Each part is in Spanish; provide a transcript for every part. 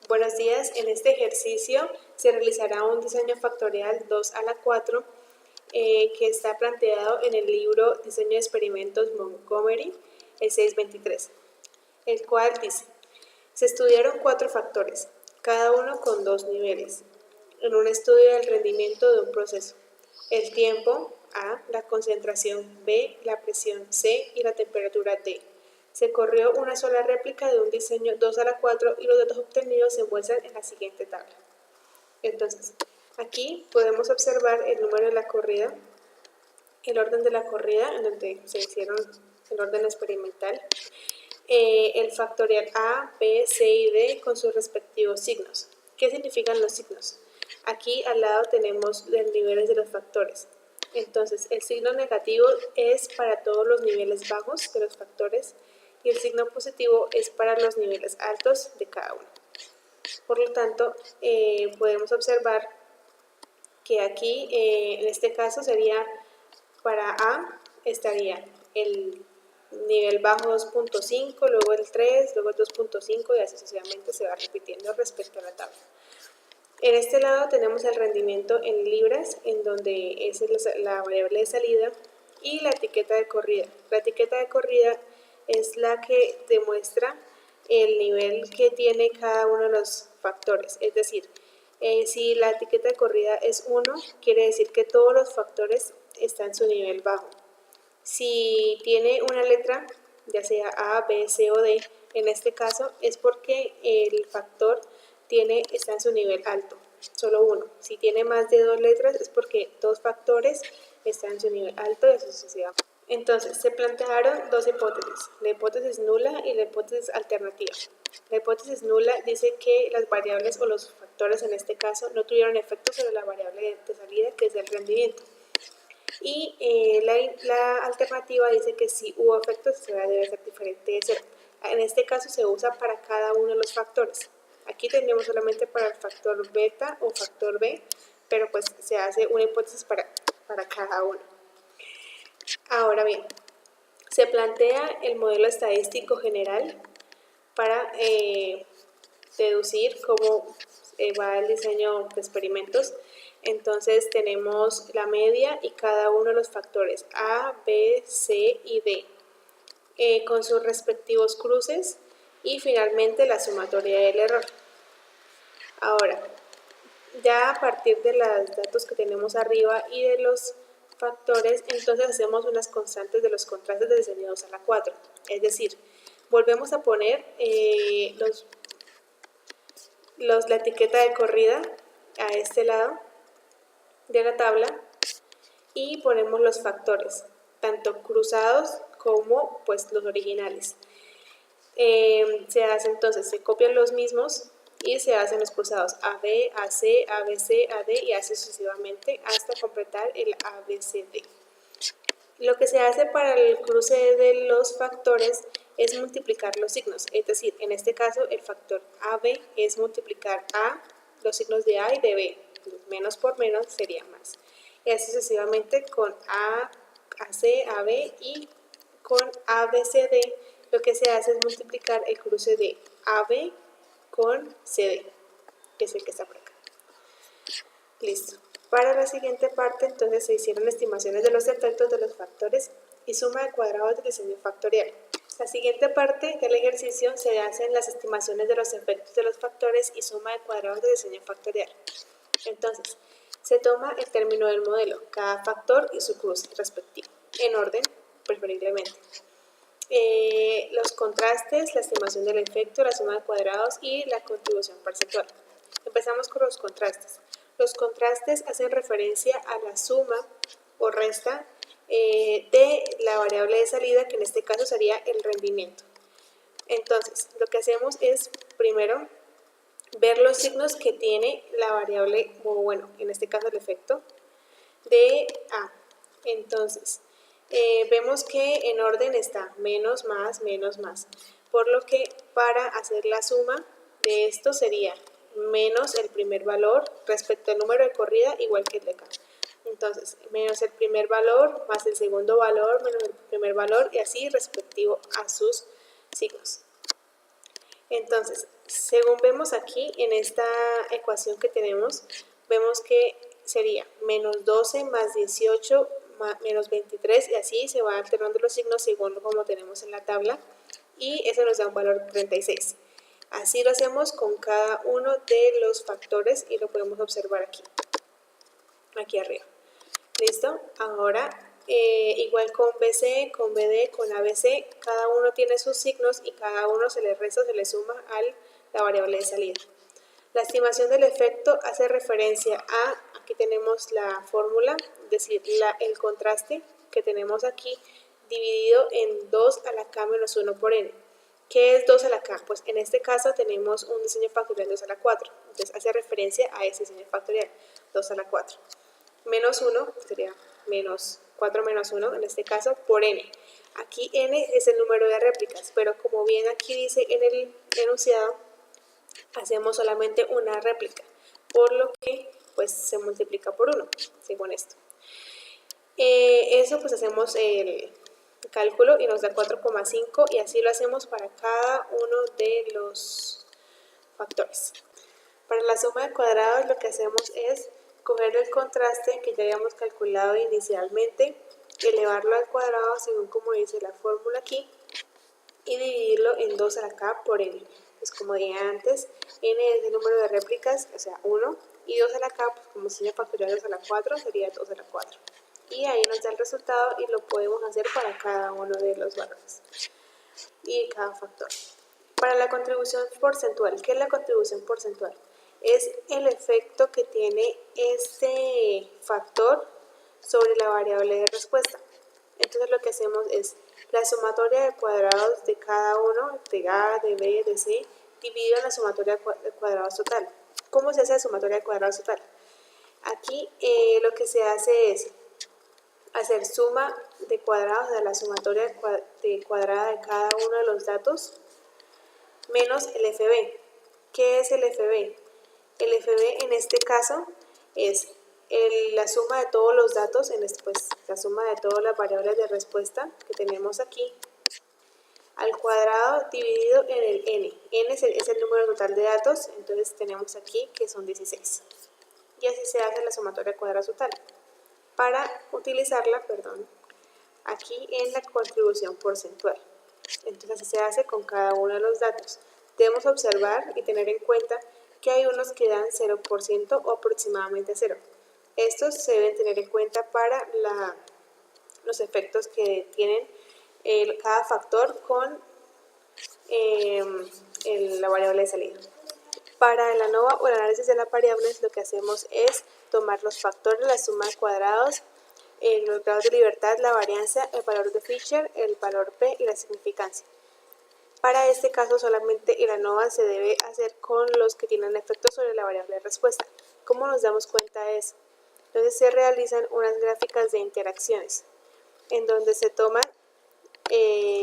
Buenos días, en este ejercicio se realizará un diseño factorial 2 a la 4 que está planteado en el libro Diseño de Experimentos Montgomery, el 623, el cual dice: se estudiaron 4 factores, cada uno con 2 niveles, en un estudio del rendimiento de un proceso: el tiempo A, la concentración B, la presión C y la temperatura D. Se corrió una sola réplica de un diseño 2 a la 4 y los datos obtenidos se muestran en la siguiente tabla. Entonces, aquí podemos observar el número de la corrida, el orden de la corrida en donde se hicieron el orden experimental, el factorial A, B, C y D con sus respectivos signos. ¿Qué significan los signos? Aquí al lado tenemos los niveles de los factores. Entonces, el signo negativo es para todos los niveles bajos de los factores y el signo positivo es para los niveles altos de cada uno. Por lo tanto, podemos observar que aquí, en este caso, sería para A, estaría el nivel bajo 2.5, luego el 3, luego el 2.5 y así sucesivamente se va repitiendo respecto a la tabla. En este lado tenemos el rendimiento en libras, en donde es la variable de salida, y la etiqueta de corrida. La etiqueta de corrida es la que demuestra el nivel que tiene cada uno de los factores. Es decir, si la etiqueta de corrida es 1, quiere decir que todos los factores están en su nivel bajo. Si tiene una letra, ya sea A, B, C o D, en este caso es porque el factor está en su nivel alto, solo uno. Si tiene más de 2 letras es porque 2 factores están en su nivel alto y así sucesivamente. Entonces, se plantearon 2 hipótesis, la hipótesis nula y la hipótesis alternativa. La hipótesis nula dice que las variables o los factores en este caso no tuvieron efecto sobre la variable de salida, que es el rendimiento. Y la alternativa dice que si hubo efectos, debe ser diferente de 0. En este caso se usa para cada uno de los factores. Aquí tendríamos solamente para el factor beta o factor B, pero pues se hace una hipótesis para cada uno. Ahora bien, se plantea el modelo estadístico general para deducir cómo va el diseño de experimentos. Entonces tenemos la media y cada uno de los factores A, B, C y D con sus respectivos cruces y finalmente la sumatoria del error. Ahora, ya a partir de los datos que tenemos arriba y de los factores, entonces hacemos unas constantes de los contrastes de diseño 2 a la 4. Es decir, volvemos a poner la etiqueta de corrida a este lado de la tabla y ponemos los factores, tanto cruzados como pues los originales. Se copian los mismos y se hacen los cruzados AB, AC, ABC, AD y así sucesivamente hasta completar el ABCD. Lo que se hace para el cruce de los factores es multiplicar los signos, es decir, en este caso el factor AB es multiplicar A, los signos de A y de B, menos por menos sería más. Y así sucesivamente con A, AC, AB y con ABCD lo que se hace es multiplicar el cruce de AB con CD, que es el que está por acá. Listo. Para la siguiente parte, entonces, se hicieron estimaciones de los efectos de los factores y suma de cuadrados del diseño factorial. La siguiente parte del ejercicio se hacen las estimaciones de los efectos de los factores y suma de cuadrados del diseño factorial. Entonces, se toma el término del modelo, cada factor y su cruce respectivo, en orden, preferiblemente. Los contrastes, la estimación del efecto, la suma de cuadrados y la contribución percentual. Empezamos con los contrastes. Los contrastes hacen referencia a la suma o resta de la variable de salida, que en este caso sería el rendimiento. Entonces, lo que hacemos es, primero, ver los signos que tiene la variable, o bueno, en este caso el efecto, de A. Entonces, vemos que en orden está menos, más, por lo que para hacer la suma de esto sería menos el primer valor respecto al número de corrida igual que el de acá. Entonces, menos el primer valor más el segundo valor menos el primer valor y así respectivo a sus signos. Entonces, Según vemos aquí en esta ecuación que tenemos, vemos que sería menos 12 más 18 menos 23 y así se van alternando los signos según como tenemos en la tabla y eso nos da un valor 36. Así lo hacemos con cada uno de los factores y lo podemos observar aquí arriba. ¿Listo? Ahora, igual con BC, con BD, con ABC, cada uno tiene sus signos y cada uno se le resta, se le suma a la variable de salida. La estimación del efecto hace referencia a, aquí tenemos la fórmula, es decir, el contraste que tenemos aquí dividido en 2 a la k menos 1 por n. ¿Qué es 2 a la k? Pues en este caso tenemos un diseño factorial 2 a la 4, entonces hace referencia a ese diseño factorial 2 a la 4. Menos 1 sería menos 4 menos 1 en este caso por n. Aquí n es el número de réplicas, pero como bien aquí dice en el enunciado, hacemos solamente una réplica, por lo que pues se multiplica por 1, según esto. Eso pues hacemos el cálculo y nos da 4,5 y así lo hacemos para cada uno de los factores. Para la suma de cuadrados lo que hacemos es coger el contraste que ya habíamos calculado inicialmente, elevarlo al cuadrado según como dice la fórmula aquí y dividirlo en 2 a la k por n. Pues como dije antes, n es el número de réplicas, o sea 1, y 2 a la k, pues como signo factorial 2 a la 4, sería 2 a la 4. Y ahí nos da el resultado y lo podemos hacer para cada uno de los valores y cada factor. Para la contribución porcentual, ¿qué es la contribución porcentual? Es el efecto que tiene este factor sobre la variable de respuesta. Entonces lo que hacemos es la sumatoria de cuadrados de cada uno, de A, de B, de C, dividido en la sumatoria de cuadrados total. ¿Cómo se hace la sumatoria de cuadrados total? Aquí lo que se hace es hacer suma de cuadrados de la sumatoria de cuadrada de cada uno de los datos menos el FB. ¿Qué es el FB? El FB en este caso es la suma de todos los datos, pues, la suma de todas las variables de respuesta que tenemos aquí, al cuadrado dividido en el n. N es el número total de datos, entonces tenemos aquí que son 16. Y así se hace la sumatoria de cuadrados total. Para utilizarla, aquí en la contribución porcentual. Entonces así se hace con cada uno de los datos. Debemos observar y tener en cuenta que hay unos que dan 0% o aproximadamente 0. Estos se deben tener en cuenta para los efectos que tienen cada factor con la variable de salida. Para el ANOVA o el análisis de las variables lo que hacemos es tomar los factores, la suma de cuadrados, los grados de libertad, la varianza, el valor de Fisher, el valor P y la significancia. Para este caso solamente el ANOVA se debe hacer con los que tienen efecto sobre la variable de respuesta. ¿Cómo nos damos cuenta de eso? Entonces se realizan unas gráficas de interacciones en donde se toman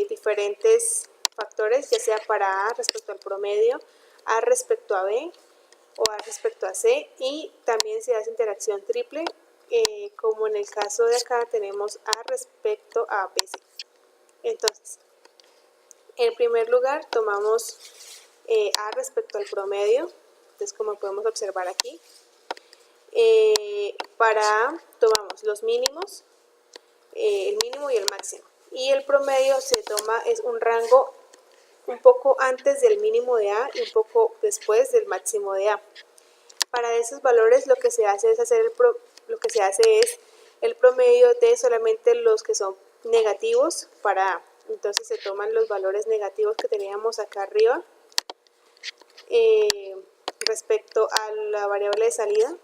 diferentes factores, ya sea para A respecto al promedio, A respecto a B o A respecto a C, y también se hace interacción triple, como en el caso de acá tenemos A respecto a BC. Entonces, en primer lugar tomamos A respecto al promedio, entonces como podemos observar aquí, para A tomamos los mínimos, el mínimo y el máximo, y el promedio se toma, es un rango un poco antes del mínimo de A y un poco después del máximo de A. Para esos valores lo que se hace es el promedio de solamente los que son negativos para A. Entonces se toman los valores negativos que teníamos acá arriba respecto a la variable de salida.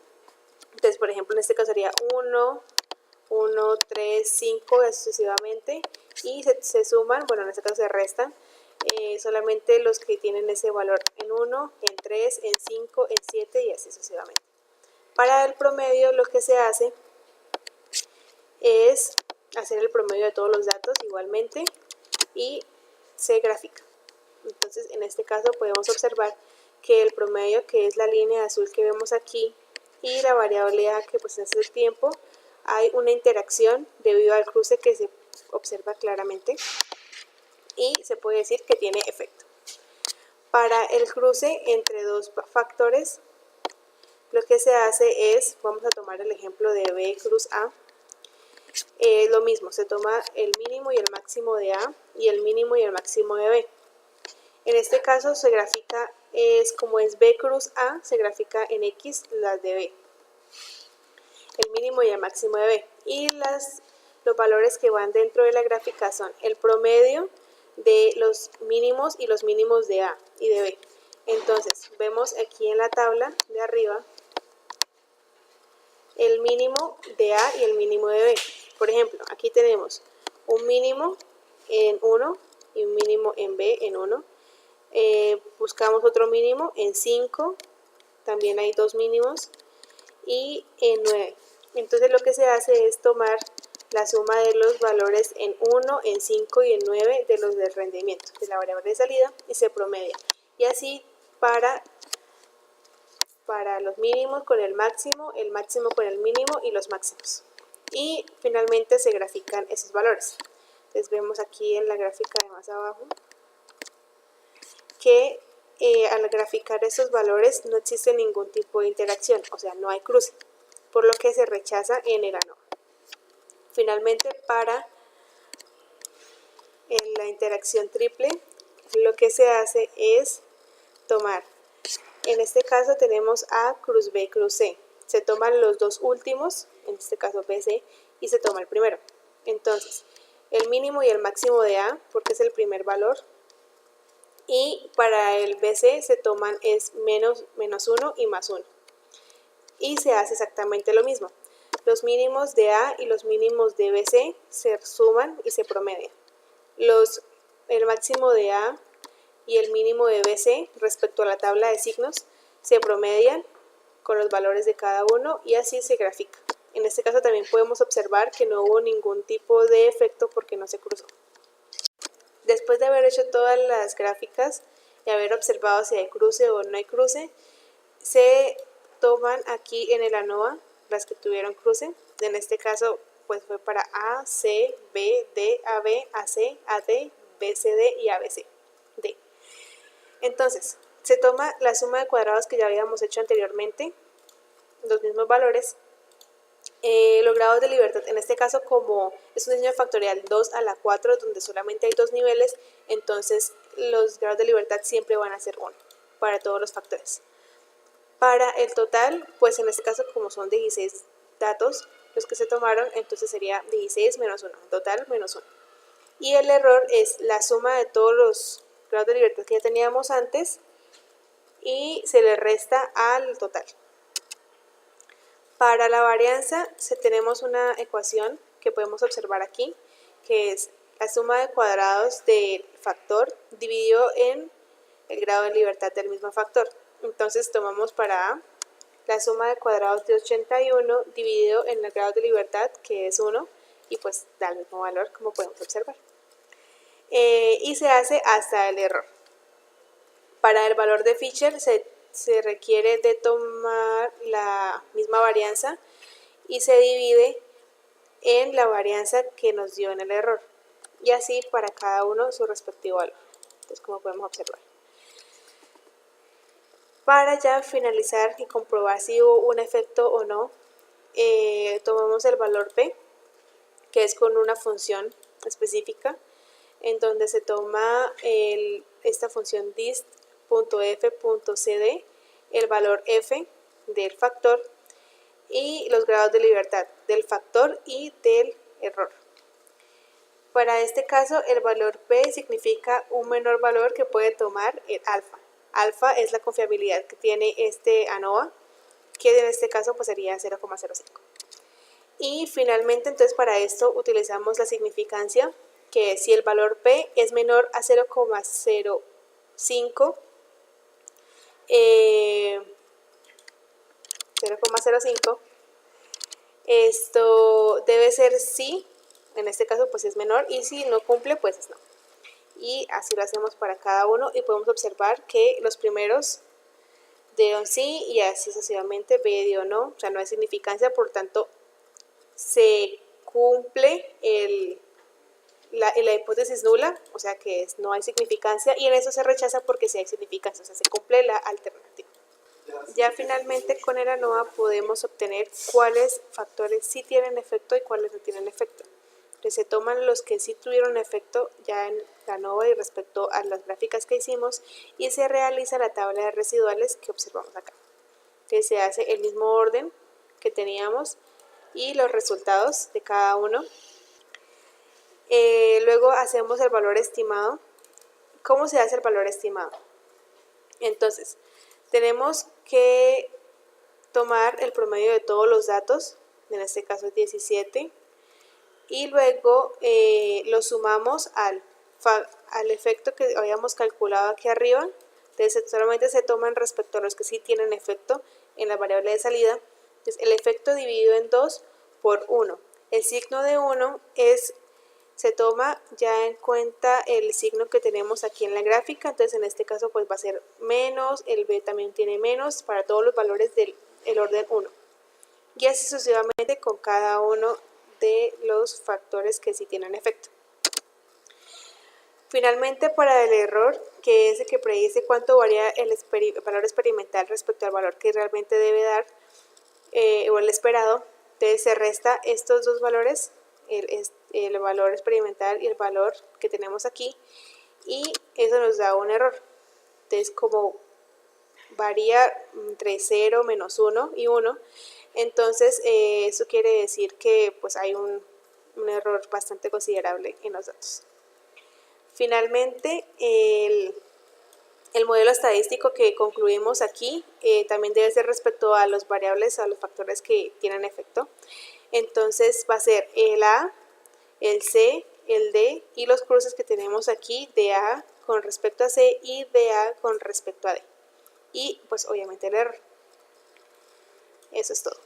Entonces, por ejemplo, en este caso sería 1, 1, 3, 5, sucesivamente, y se suman, bueno, en este caso se restan solamente los que tienen ese valor en 1, en 3, en 5, en 7 y así sucesivamente. Para el promedio lo que se hace es hacer el promedio de todos los datos igualmente y se grafica. Entonces en este caso podemos observar que el promedio, que es la línea azul que vemos aquí, y la variable A, que pues es el tiempo, hay una interacción debido al cruce que se observa claramente y se puede decir que tiene efecto. Para el cruce entre dos factores, lo que se hace es, vamos a tomar el ejemplo de B cruz A, lo mismo, se toma el mínimo y el máximo de A y el mínimo y el máximo de B. En este caso se grafica, como es B cruz A, se grafica en X las de B, el mínimo y el máximo de B. Y los valores que van dentro de la gráfica son el promedio de los mínimos y los mínimos de A y de B. Entonces, vemos aquí en la tabla de arriba el mínimo de A y el mínimo de B. Por ejemplo, aquí tenemos un mínimo en 1 y un mínimo en B en 1. Buscamos otro mínimo en 5, también hay dos mínimos, y en 9. Entonces lo que se hace es tomar la suma de los valores en 1, en 5 y en 9 de los del rendimiento, de la variable de salida, y se promedia. Y así para los mínimos con el máximo con el mínimo y los máximos. Y finalmente se grafican esos valores. Les vemos aquí en la gráfica de más abajo que al graficar esos valores no existe ningún tipo de interacción, o sea, no hay cruce, por lo que se rechaza en el ANOVA. Finalmente, para la interacción triple, lo que se hace es tomar, en este caso tenemos A cruz B cruz C, se toman los dos últimos, en este caso BC, y se toma el primero. Entonces, el mínimo y el máximo de A, porque es el primer valor, y para el BC se toman es menos 1 y más 1. Y se hace exactamente lo mismo. Los mínimos de A y los mínimos de BC se suman y se promedian. El máximo de A y el mínimo de BC respecto a la tabla de signos se promedian con los valores de cada uno y así se grafica. En este caso también podemos observar que no hubo ningún tipo de efecto porque no se cruzó. Después de haber hecho todas las gráficas y haber observado si hay cruce o no hay cruce, se toman aquí en el ANOVA las que tuvieron cruce. En este caso pues fue para A, C, B, D, AB, AC, AD, BCD y ABC. D. Entonces, se toma la suma de cuadrados que ya habíamos hecho anteriormente, los mismos valores. Los grados de libertad, en este caso como es un diseño factorial 2 a la 4 donde solamente hay dos niveles, entonces los grados de libertad siempre van a ser 1 para todos los factores. Para el total, pues en este caso como son 16 datos los que se tomaron, entonces sería 16 menos 1, total menos 1. Y el error es la suma de todos los grados de libertad que ya teníamos antes y se le resta al total. Para la varianza tenemos una ecuación que podemos observar aquí, que es la suma de cuadrados del factor dividido en el grado de libertad del mismo factor. Entonces tomamos para A la suma de cuadrados de 81 dividido en el grado de libertad, que es 1, y pues da el mismo valor como podemos observar. Y se hace hasta el error. Para el valor de Fisher se requiere de tomar la misma varianza y se divide en la varianza que nos dio en el error y así para cada uno su respectivo valor. Entonces, como podemos observar, para ya finalizar y comprobar si hubo un efecto o no, tomamos el valor P, que es con una función específica en donde se toma esta función dist.f.cd, el valor f del factor y los grados de libertad del factor y del error. Para este caso, el valor P significa un menor valor que puede tomar el alfa. Alfa es la confiabilidad que tiene este ANOVA, que en este caso pues sería 0,05. Y finalmente, entonces para esto utilizamos la significancia, que si el valor P es menor a 0,05, esto debe ser sí, en este caso pues es menor, y si no cumple pues es no. Y así lo hacemos para cada uno y podemos observar que los primeros dieron sí y así sucesivamente B dio no, o sea no hay significancia, por tanto se cumple la hipótesis nula, o sea que no hay significancia, y en eso se rechaza porque sí hay significancia, o sea se cumple la alternativa. Ya finalmente con el ANOVA podemos obtener cuáles factores sí tienen efecto y cuáles no tienen efecto. Entonces se toman los que sí tuvieron efecto ya en la ANOVA y respecto a las gráficas que hicimos y se realiza la tabla de residuales que observamos acá. Entonces se hace el mismo orden que teníamos y los resultados de cada uno. Luego hacemos el valor estimado. ¿Cómo se hace el valor estimado? Entonces, tenemos que tomar el promedio de todos los datos, en este caso es 17, y luego lo sumamos al efecto que habíamos calculado aquí arriba. Entonces solamente se toman respecto a los que sí tienen efecto en la variable de salida. Entonces el efecto dividido en 2 por 1. El signo de 1 se toma ya en cuenta el signo que tenemos aquí en la gráfica, entonces en este caso pues va a ser menos, el b también tiene menos para todos los valores del orden 1. Y así sucesivamente con cada uno de los factores que sí tienen efecto. Finalmente, para el error, que es el que predice cuánto varía el valor experimental respecto al valor que realmente debe dar o el esperado, entonces se resta estos dos valores, el valor experimental y el valor que tenemos aquí, y eso nos da un error. Entonces, como varía entre 0, menos 1 y 1, entonces eso quiere decir que pues hay un error bastante considerable en los datos. Finalmente, el modelo estadístico que concluimos aquí también debe ser respecto a los variables, a los factores que tienen efecto. Entonces va a ser el A, el C, el D y los cruces que tenemos aquí de A con respecto a C y de A con respecto a D. Y pues obviamente el error. Eso es todo.